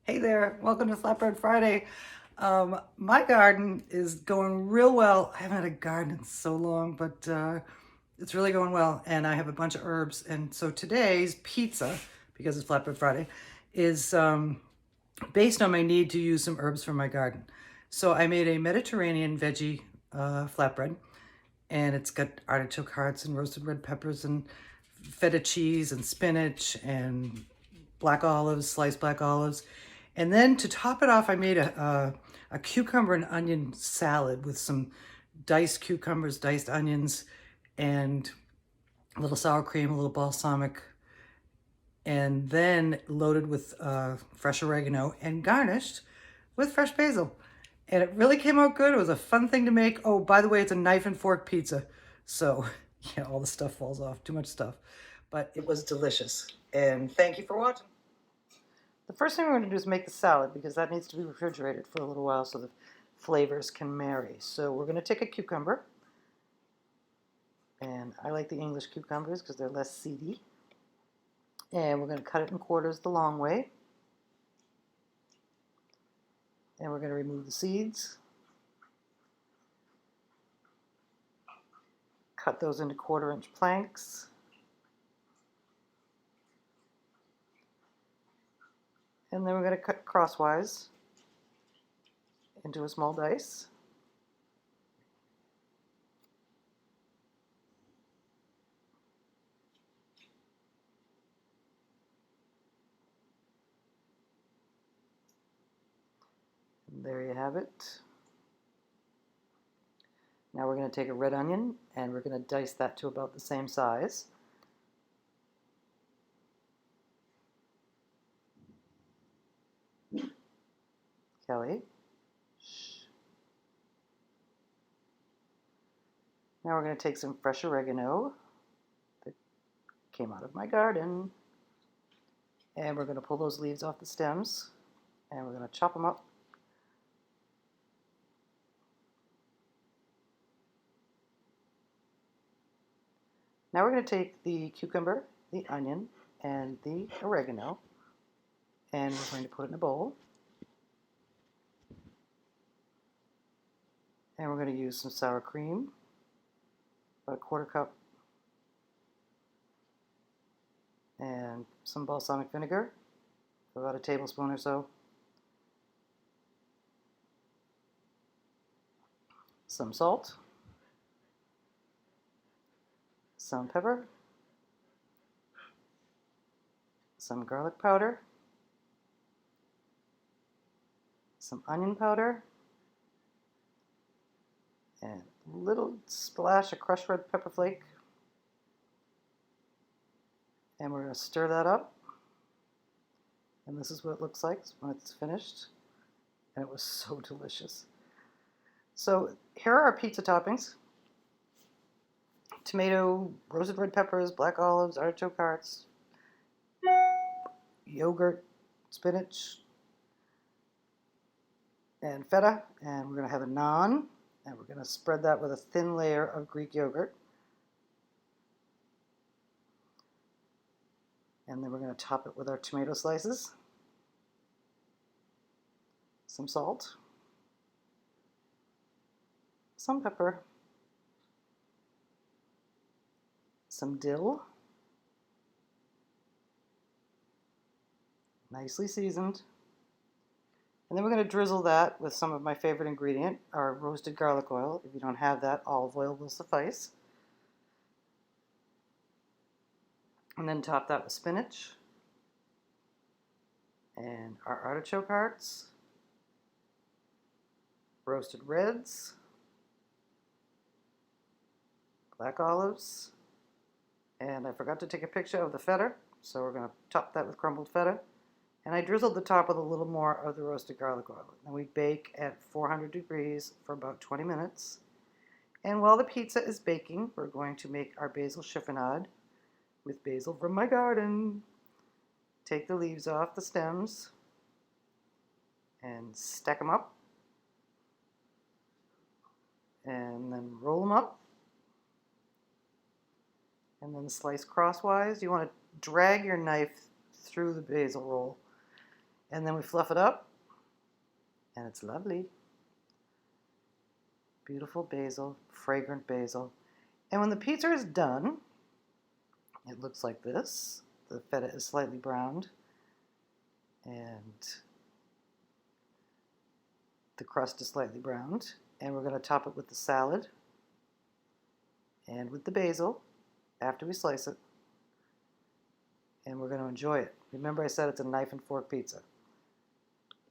Hey there, welcome to Flatbread Friday. My garden is going real well. I haven't had a garden in so long, but it's really going well. And I have a bunch of herbs. And so today's pizza, because it's Flatbread Friday, is based on my need to use some herbs from my garden. So I made a Mediterranean veggie flatbread, and it's got artichoke hearts and roasted red peppers and feta cheese and spinach and black olives, sliced black olives. And then to top it off, I made a cucumber and onion salad with some diced cucumbers, diced onions, and a little sour cream, a little balsamic, and then loaded with fresh oregano and garnished with fresh basil. And it really came out good. It was a fun thing to make. Oh, by the way, it's a knife and fork pizza. So, yeah, all the stuff falls off. Too much stuff. But it was delicious. And thank you for watching. The first thing we're going to do is make the salad because that needs to be refrigerated for a little while so the flavors can marry. So we're going to take a cucumber. And I like the English cucumbers because they're less seedy. And we're going to cut it in quarters the long way. And we're going to remove the seeds. Cut those into 1/4-inch planks. And then we're going to cut crosswise into a small dice. And there you have it. Now we're going to take a red onion and we're going to dice that to about the same size. Kelly. Shh. Now we're going to take some fresh oregano that came out of my garden. And we're going to pull those leaves off the stems. And we're going to chop them up. Now we're going to take the cucumber, the onion, and the oregano, and we're going to put it in a bowl. And we're going to use some sour cream, about a 1/4 cup, and some balsamic vinegar, about a tablespoon or so, some salt, some pepper, some garlic powder, some onion powder, and a little splash of crushed red pepper flake. And we're going to stir that up. And this is what it looks like when it's finished. And it was so delicious. So here are our pizza toppings. Tomato, roasted red peppers, black olives, artichoke hearts, yogurt, spinach, and feta. And we're going to have a naan. And we're going to spread that with a thin layer of Greek yogurt. And then we're going to top it with our tomato slices, some salt, some pepper, some dill, nicely seasoned. And then we're going to drizzle that with some of my favorite ingredient, our roasted garlic oil. If you don't have that, olive oil will suffice. And then top that with spinach and our artichoke hearts, roasted reds, black olives, and I forgot to take a picture of the feta, so we're going to top that with crumbled feta. And I drizzled the top with a little more of the roasted garlic oil. And we bake at 400 degrees for about 20 minutes. And while the pizza is baking, we're going to make our basil chiffonade with basil from my garden. Take the leaves off the stems and stack them up. And then roll them up. And then slice crosswise. You want to drag your knife through the basil roll And then we fluff it up, and it's lovely. Beautiful basil, fragrant basil. And when the pizza is done, it looks like this. The feta is slightly browned, and the crust is slightly browned. And we're going to top it with the salad and with the basil after we slice it. And we're going to enjoy it. Remember I said it's a knife and fork pizza.